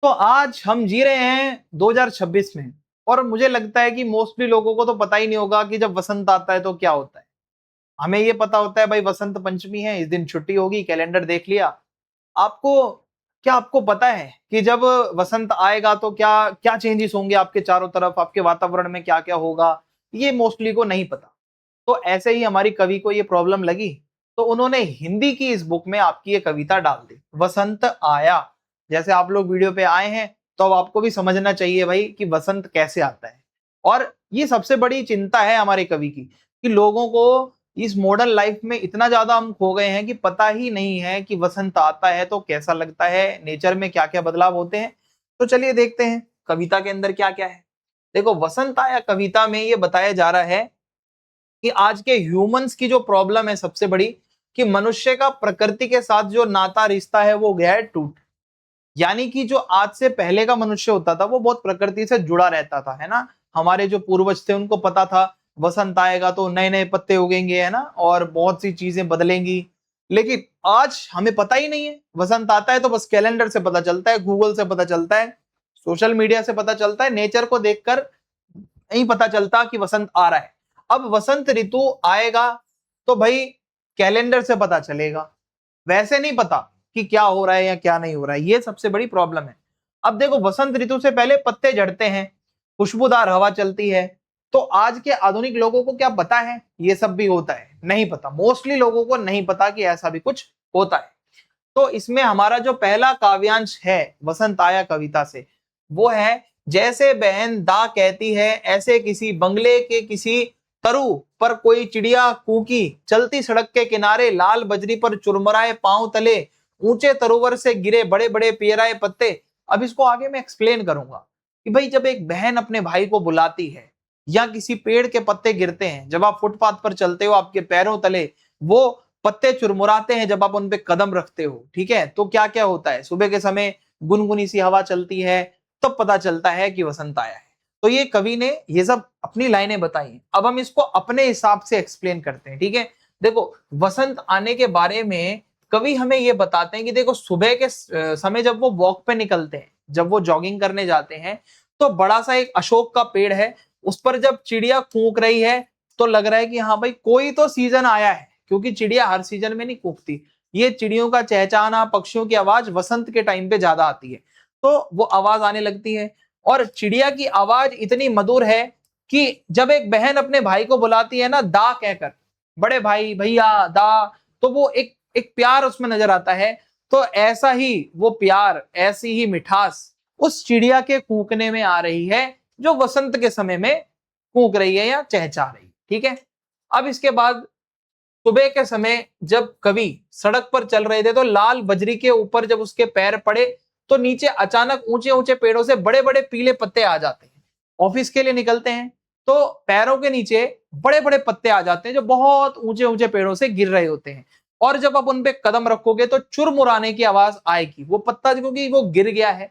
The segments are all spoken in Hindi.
तो आज हम जी रहे हैं 2026 में, और मुझे लगता है कि मोस्टली लोगों को तो पता ही नहीं होगा कि जब वसंत आता है तो क्या होता है। हमें ये पता होता है भाई वसंत पंचमी है, इस दिन छुट्टी होगी, कैलेंडर देख लिया। आपको क्या आपको पता है कि जब वसंत आएगा तो क्या क्या चेंजेस होंगे आपके चारों तरफ, आपके वातावरण में क्या क्या होगा? ये मोस्टली को नहीं पता। तो ऐसे ही हमारी कवि को ये प्रॉब्लम लगी, तो उन्होंने हिंदी की इस बुक में आपकी ये कविता डाल दी, वसंत आया। जैसे आप लोग वीडियो पे आए हैं तो अब आपको भी समझना चाहिए भाई कि वसंत कैसे आता है। और ये सबसे बड़ी चिंता है हमारे कवि की, कि लोगों को इस मॉडर्न लाइफ में इतना ज्यादा हम खो गए हैं कि पता ही नहीं है कि वसंत आता है तो कैसा लगता है, नेचर में क्या क्या बदलाव होते हैं। तो चलिए देखते हैं कविता के अंदर क्या क्या है। देखो, वसंत आया कविता में ये बताया जा रहा है कि आज के ह्यूमंस की जो प्रॉब्लम है सबसे बड़ी, कि मनुष्य का प्रकृति के साथ जो नाता रिश्ता है वो गया है टूट। यानी कि जो आज से पहले का मनुष्य होता था वो बहुत प्रकृति से जुड़ा रहता था, है ना। हमारे जो पूर्वज थे उनको पता था वसंत आएगा तो नए नए पत्ते उगेंगे, है ना, और बहुत सी चीजें बदलेंगी। लेकिन आज हमें पता ही नहीं है। वसंत आता है तो बस कैलेंडर से पता चलता है, गूगल से पता चलता है, सोशल मीडिया से पता चलता है, नेचर को देखकर नहीं पता चलता कि वसंत आ रहा है। अब वसंत ऋतु आएगा तो भाई कैलेंडर से पता चलेगा, वैसे नहीं पता कि क्या हो रहा है या क्या नहीं हो रहा है। ये सबसे बड़ी प्रॉब्लम है। अब देखो, वसंत ऋतु से पहले पत्ते झड़ते हैं, खुशबूदार हवा चलती है। तो आज के आधुनिक लोगों को क्या पता है ये सब भी होता है? नहीं पता। मोस्टली लोगों को नहीं पता कि ऐसा भी कुछ होता है। तो इसमें हमारा जो पहला काव्यांश है वसंत आया कविता से, वो है, जैसे बहन दा कहती है ऐसे किसी बंगले के किसी तरु पर कोई चिड़िया कूकी, चलती सड़क के किनारे लाल बजरी पर चुरमुराए पांव तले ऊंचे तरोवर से गिरे बड़े बड़े पियराए पत्ते। अब इसको आगे मैं एक्सप्लेन करूंगा कि भाई जब एक बहन अपने भाई को बुलाती है, या किसी पेड़ के पत्ते गिरते हैं, जब आप फुटपाथ पर चलते हो आपके पैरों तले वो पत्ते चुरमुराते हैं, जब आप उन पे कदम रखते हो, ठीक है, तो क्या क्या होता है? सुबह के समय गुनगुनी सी हवा चलती है, तब तो पता चलता है कि वसंत आया है। तो ये कवि ने ये सब अपनी लाइनें बताई हैं। अब हम इसको अपने हिसाब से एक्सप्लेन करते हैं, ठीक है। देखो, वसंत आने के बारे में कवि हमें ये बताते हैं कि देखो, सुबह के समय जब वो वॉक पे निकलते हैं, जब वो जॉगिंग करने जाते हैं, तो बड़ा सा एक अशोक का पेड़ है, उस पर जब चिड़िया कूक रही है तो लग रहा है कि हाँ भाई कोई तो सीजन आया है, क्योंकि चिड़िया हर सीजन में नहीं कूकती। ये चिड़ियों का चहचहाना, पक्षियों की आवाज वसंत के टाइम पे ज्यादा आती है, तो वो आवाज आने लगती है। और चिड़िया की आवाज इतनी मधुर है कि जब एक बहन अपने भाई को बुलाती है ना, दा कहकर, बड़े भाई, भैया, दा, तो वो एक एक प्यार उसमें नजर आता है। तो ऐसा ही वो प्यार, ऐसी ही मिठास उस चिड़िया के कूकने में आ रही है, जो वसंत के समय में कूक रही है या चहचहा रही है, ठीक है। अब इसके बाद सुबह के समय जब कवि सड़क पर चल रहे थे, तो लाल बजरी के ऊपर जब उसके पैर पड़े, तो नीचे अचानक ऊंचे ऊंचे पेड़ों से बड़े बड़े पीले पत्ते आ जाते हैं। ऑफिस के लिए निकलते हैं तो पैरों के नीचे बड़े बड़े पत्ते आ जाते हैं, जो बहुत ऊंचे ऊंचे पेड़ों से गिर रहे होते हैं। और जब आप उन पे कदम रखोगे तो चुरमुराने की आवाज आएगी। वो पत्ता क्योंकि वो गिर गया है,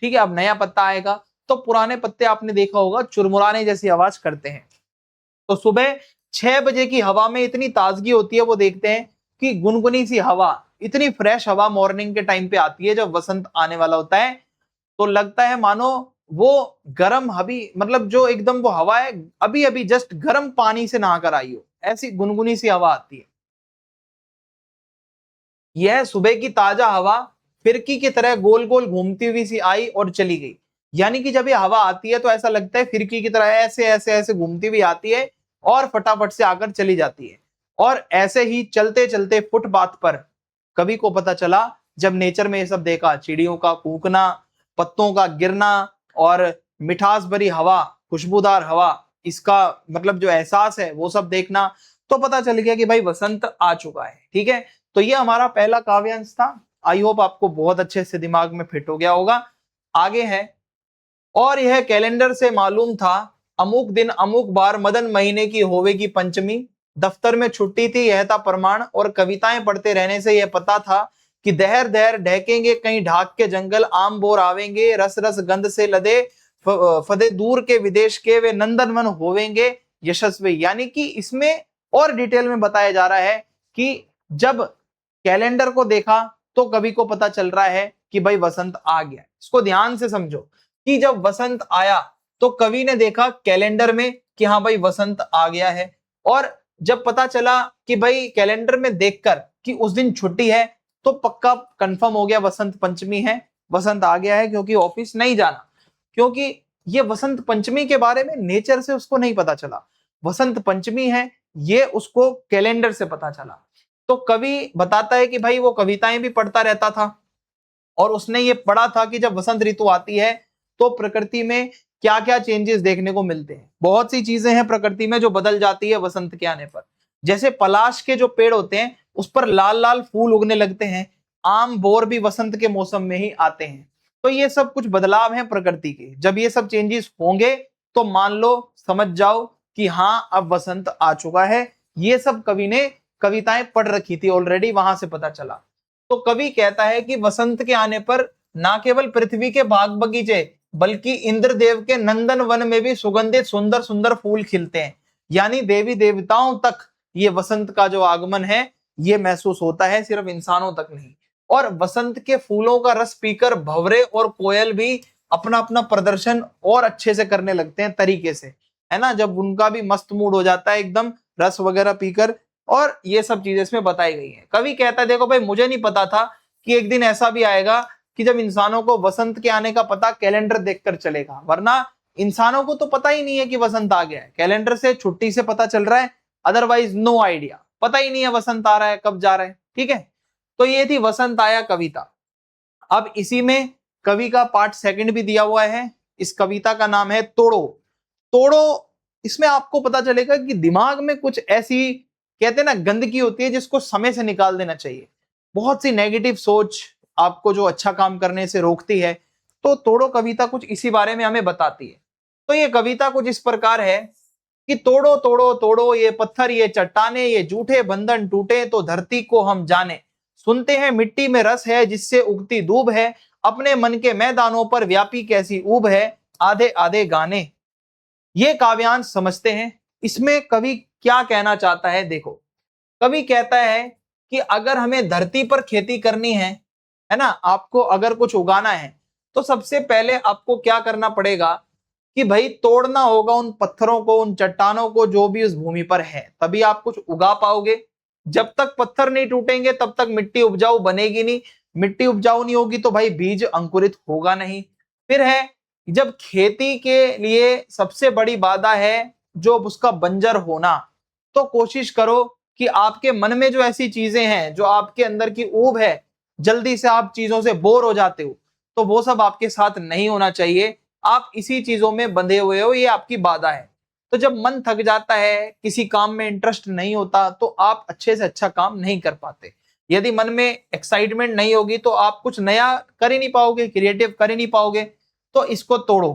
ठीक है, अब नया पत्ता आएगा, तो पुराने पत्ते आपने देखा होगा चुरमुराने जैसी आवाज करते हैं। तो सुबह 6 बजे की हवा में इतनी ताजगी होती है, वो देखते हैं कि गुनगुनी सी हवा, इतनी फ्रेश हवा मॉर्निंग के टाइम पे आती है जब वसंत आने वाला होता है। तो लगता है मानो वो गर्म हबी, मतलब जो एकदम वो हवा है, अभी अभी जस्ट गर्म पानी से नहाकर आई हो, ऐसी गुनगुनी सी हवा आती है। यह सुबह की ताजा हवा फिरकी की तरह गोल गोल घूमती हुई सी आई और चली गई। यानी कि जब ये हवा आती है तो ऐसा लगता है फिरकी की तरह ऐसे ऐसे ऐसे घूमती हुई आती है और फटाफट से आकर चली जाती है। और ऐसे ही चलते चलते फुटपाथ पर कवि को पता चला, जब नेचर में ये सब देखा, चिड़ियों का कूकना, पत्तों का गिरना और मिठास भरी हवा, खुशबूदार हवा, इसका मतलब जो एहसास है वो सब देखना, तो पता चल गया कि भाई वसंत आ चुका है, ठीक है। तो ये हमारा पहला काव्यांश था। आई होप आपको बहुत अच्छे से दिमाग में फिट हो गया होगा। आगे है, और यह कैलेंडर से मालूम था, अमुक दिन अमुक बार मदन महीने की होवेगी पंचमी। दफ्तर में छुट्टी थी यह था प्रमाण, और कविताएं पढ़ते रहने से यह पता था कि दहर दहर ढहकेंगे कहीं ढाक के जंगल, आम बोर आवेंगे रस रस गंध से लदे, फदे दूर के विदेश के वे नंदनवन होवेंगे यशस्वी। यानी कि इसमें और डिटेल में बताया जा रहा है कि जब कैलेंडर को देखा तो कवि को पता चल रहा है कि भाई वसंत आ गया। इसको ध्यान से समझो कि जब वसंत आया तो कवि ने देखा कैलेंडर में कि हाँ भाई वसंत आ गया है, और जब पता चला कि भाई कैलेंडर में देखकर कि उस दिन छुट्टी है तो पक्का कंफर्म हो गया वसंत पंचमी है, वसंत आ गया है, क्योंकि ऑफिस नहीं जाना। क्योंकि ये वसंत पंचमी के बारे में नेचर से उसको नहीं पता चला, वसंत पंचमी है ये उसको कैलेंडर से पता चला। तो कवि बताता है कि भाई वो कविताएं भी पढ़ता रहता था और उसने ये पढ़ा था कि जब वसंत ऋतु आती है तो प्रकृति में क्या क्या चेंजेस देखने को मिलते हैं। बहुत सी चीजें हैं प्रकृति में जो बदल जाती है वसंत के आने पर। जैसे पलाश के जो पेड़ होते हैं उस पर लाल लाल फूल उगने लगते हैं, आम बोर भी वसंत के मौसम में ही आते हैं। तो ये सब कुछ बदलाव हैं प्रकृति के। जब ये सब चेंजेस होंगे तो मान लो, समझ जाओ कि हाँ अब वसंत आ चुका है। ये सब कवि ने कविताएं पढ़ रखी थी ऑलरेडी, वहां से पता चला। तो कवि कहता है कि वसंत के आने पर ना केवल पृथ्वी के बाग बगीचे बल्कि इंद्रदेव के नंदन वन में भी सुगंधित सुंदर सुंदर फूल खिलते हैं। यानी देवी देवताओं तक ये वसंत का जो आगमन है ये महसूस होता है, सिर्फ इंसानों तक नहीं। और वसंत के फूलों का रस पीकर भंवरे और कोयल भी अपना अपना प्रदर्शन और अच्छे से करने लगते हैं तरीके से, है ना, जब उनका भी मस्त मूड हो जाता है एकदम रस वगैरह पीकर। और ये सब चीजें इसमें बताई गई हैं। कवि कहता है देखो भाई मुझे नहीं पता था कि एक दिन ऐसा भी आएगा कि जब इंसानों को वसंत के आने का पता कैलेंडर देखकर चलेगा, वरना इंसानों को तो पता ही नहीं है कि वसंत आ गया है। कैलेंडर से छुट्टी से पता चल रहा है, अदरवाइज नो आइडिया, पता ही नहीं है वसंत आ रहा है कब जा रहा है। ठीक है, तो ये थी वसंत आया कविता। अब इसी में कवि का पार्ट सेकंड भी दिया हुआ है। इस कविता का नाम है तोड़ो। तोड़ो, इसमें आपको पता चलेगा कि दिमाग में कुछ ऐसी कहते हैं ना गंदगी होती है जिसको समय से निकाल देना चाहिए। बहुत सी नेगेटिव सोच आपको जो अच्छा काम करने से रोकती है। तो तोड़ो कविता कुछ इसी बारे में हमें बताती है। तो ये कविता कुछ इस प्रकार है कि तोड़ो तोड़ो तोड़ो ये पत्थर ये चट्टाने, ये झूठे बंधन टूटे तो धरती को हम जाने। सुनते हैं मिट्टी में रस है जिससे उगती दूब है, अपने मन के मैदानों पर व्यापी कैसी ऊब है, आधे आधे गाने। ये काव्यांश समझते हैं। इसमें कवि क्या कहना चाहता है देखो। कवि कहता है कि अगर हमें धरती पर खेती करनी है ना, आपको अगर कुछ उगाना है तो सबसे पहले आपको क्या करना पड़ेगा कि भाई तोड़ना होगा उन पत्थरों को, उन चट्टानों को जो भी उस भूमि पर है, तभी आप कुछ उगा पाओगे। जब तक पत्थर नहीं टूटेंगे तब तक मिट्टी उपजाऊ बनेगी नहीं। मिट्टी उपजाऊ नहीं होगी तो भाई बीज अंकुरित होगा नहीं। फिर है जब खेती के लिए सबसे बड़ी बाधा है जो उसका बंजर होना, तो कोशिश करो कि आपके मन में जो ऐसी चीजें हैं, जो आपके अंदर की ऊब है, जल्दी से आप चीजों से बोर हो जाते हो, तो वो सब आपके साथ नहीं होना चाहिए। आप इसी चीजों में बंधे हुए हो, ये आपकी बाधा है। तो जब मन थक जाता है, किसी काम में इंटरेस्ट नहीं होता, तो आप अच्छे से अच्छा काम नहीं कर पाते। यदि मन में एक्साइटमेंट नहीं होगी तो आप कुछ नया कर ही नहीं पाओगे, क्रिएटिव कर ही नहीं पाओगे। तो इसको तोड़ो।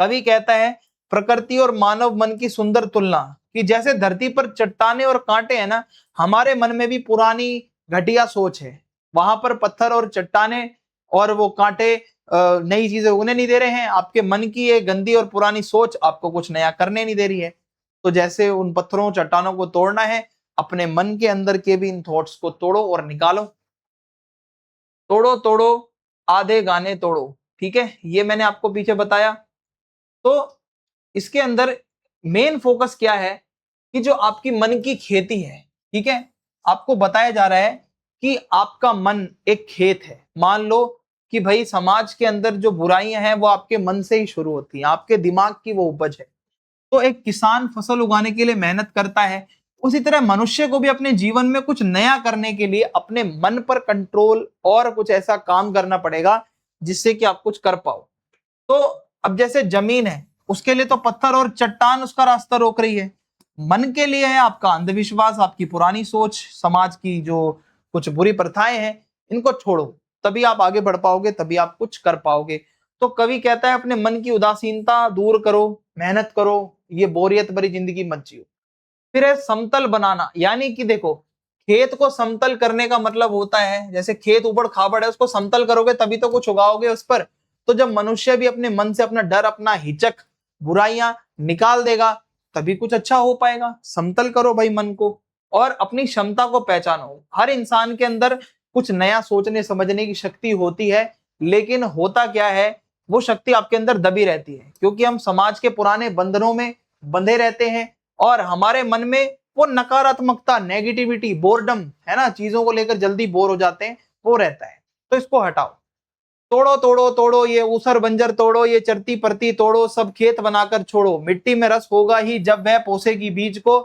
कवि कहता है प्रकृति और मानव मन की सुंदर तुलना, कि जैसे धरती पर चट्टाने और कांटे हैं ना, हमारे मन में भी पुरानी घटिया सोच है। वहां पर पत्थर और चट्टाने और वो कांटे नई चीजें उगने नहीं दे रहे हैं। आपके मन की ये गंदी और पुरानी सोच आपको कुछ नया करने नहीं दे रही है। तो जैसे उन पत्थरों चट्टानों को तोड़ना है, अपने मन के अंदर के भी इन थॉट्स को तोड़ो और निकालो। तोड़ो तोड़ो आधे गाने तोड़ो। ठीक है, ये मैंने आपको पीछे बताया। तो इसके अंदर मेन फोकस क्या है कि जो आपकी मन की खेती है, ठीक है, आपको बताया जा रहा है कि आपका मन एक खेत है। मान लो कि भाई समाज के अंदर जो बुराइयां हैं वो आपके मन से ही शुरू होती हैं, आपके दिमाग की वो उपज है। तो एक किसान फसल उगाने के लिए मेहनत करता है, उसी तरह मनुष्य को भी अपने जीवन में कुछ नया करने के लिए अपने मन पर कंट्रोल और कुछ ऐसा काम करना पड़ेगा जिससे कि आप कुछ कर पाओ। तो अब जैसे जमीन है, उसके लिए तो पत्थर और चट्टान उसका रास्ता रोक रही है। मन के लिए है आपका अंधविश्वास, आपकी पुरानी सोच, समाज की जो कुछ बुरी प्रथाएं हैं, इनको छोड़ो, तभी आप आगे बढ़ पाओगे, तभी आप कुछ कर पाओगे। तो कवि कहता है अपने मन की उदासीनता दूर करो, मेहनत करो, ये बोरियत भरी जिंदगी मत जियो। फिर है समतल बनाना, यानी कि देखो खेत को समतल करने का मतलब होता है जैसे खेत ऊबड़ खाबड़ है, उसको समतल करोगे तभी तो कुछ उगाओगे उस पर। तो जब मनुष्य भी अपने मन से अपना डर, अपना हिचक, बुराइयां निकाल देगा तभी कुछ अच्छा हो पाएगा। समतल करो भाई मन को और अपनी क्षमता को पहचानो। हर इंसान के अंदर कुछ नया सोचने समझने की शक्ति होती है, लेकिन होता क्या है, वो शक्ति आपके अंदर दबी रहती है, क्योंकि हम समाज के पुराने बंधनों में बंधे रहते हैं और हमारे मन में वो नकारात्मकता, नेगेटिविटी, बोर्डम है ना, चीजों को लेकर जल्दी बोर हो जाते हैं, वो रहता है। तो इसको हटाओ। तोड़ो तोड़ो तोड़ो, ये ऊसर बंजर तोड़ो, ये चरती परती तोड़ो, सब खेत बनाकर छोड़ो। मिट्टी में रस होगा ही जब वह पोसेगी बीज को।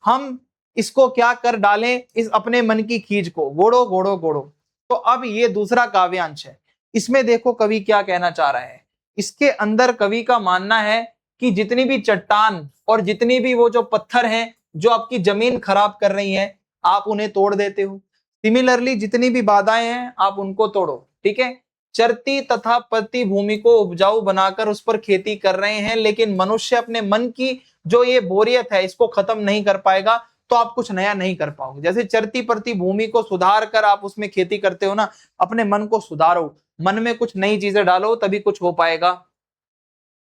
हम इसको क्या कर डालें, इस अपने मन की खींच को, गोड़ो गोड़ो गोड़ो। तो अब ये दूसरा काव्यांश है। इसमें देखो कवि क्या कहना चाह रहा है। इसके अंदर कवि का मानना है कि जितनी भी चट्टान और जितनी भी वो जो पत्थर हैं जो आपकी जमीन खराब कर रही हैं, आप उन्हें तोड़ देते हो। सिमिलरली जितनी भी बाधाएं हैं आप उनको तोड़ो, ठीक है। चरती तथा पति भूमि को उपजाऊ बनाकर उस पर खेती कर रहे हैं, लेकिन मनुष्य अपने मन की जो ये बोरियत है इसको खत्म नहीं कर पाएगा, तो आप कुछ नया नहीं कर पाओगे। जैसे चरती पड़ती भूमि को सुधार कर आप उसमें खेती करते हो ना, अपने मन को सुधारो, मन में कुछ नई चीजें डालो, तभी कुछ हो पाएगा।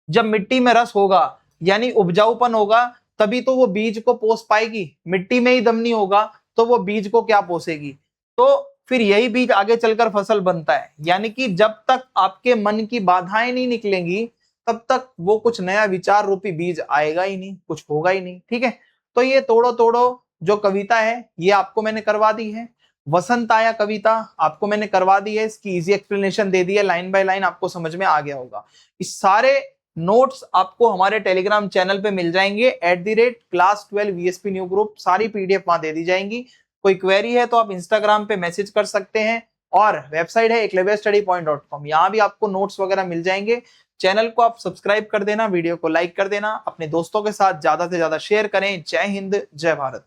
जब मिट्टी में रस होगा यानी उपजाऊपन होगा, तभी तो वो बीज को पोस पाएगी। मिट्टी में ही दम नहीं होगा तो वो बीज को क्या पोसेगी। तो फिर यही बीज आगे चलकर फसल बनता है। यानी कि जब तक आपके मन की बाधाएं नहीं निकलेंगी, तब तक वो कुछ नया विचार रूपी बीज आएगा ही नहीं, कुछ होगा ही नहीं, ठीक है। तो ये तोड़ो तोड़ो जो कविता है ये आपको मैंने करवा दी है। वसंत आया कविता आपको मैंने करवा दी है, इसकी इजी एक्सप्लेनेशन दे दी है, लाइन बाय लाइन आपको समझ में आ गया होगा। इस सारे नोट्स आपको हमारे टेलीग्राम चैनल पे मिल जाएंगे @class12 VSP न्यू ग्रुप। सारी पीडीएफ वहां दे दी जाएंगी। कोई क्वेरी है तो आप इंस्टाग्राम पे मैसेज कर सकते हैं, और वेबसाइट है eklavyastudypoint.com, यहाँ भी आपको नोट्स वगैरह मिल जाएंगे। चैनल को आप सब्सक्राइब कर देना, वीडियो को लाइक कर देना, अपने दोस्तों के साथ ज्यादा से ज्यादा शेयर करें। जय हिंद, जय भारत।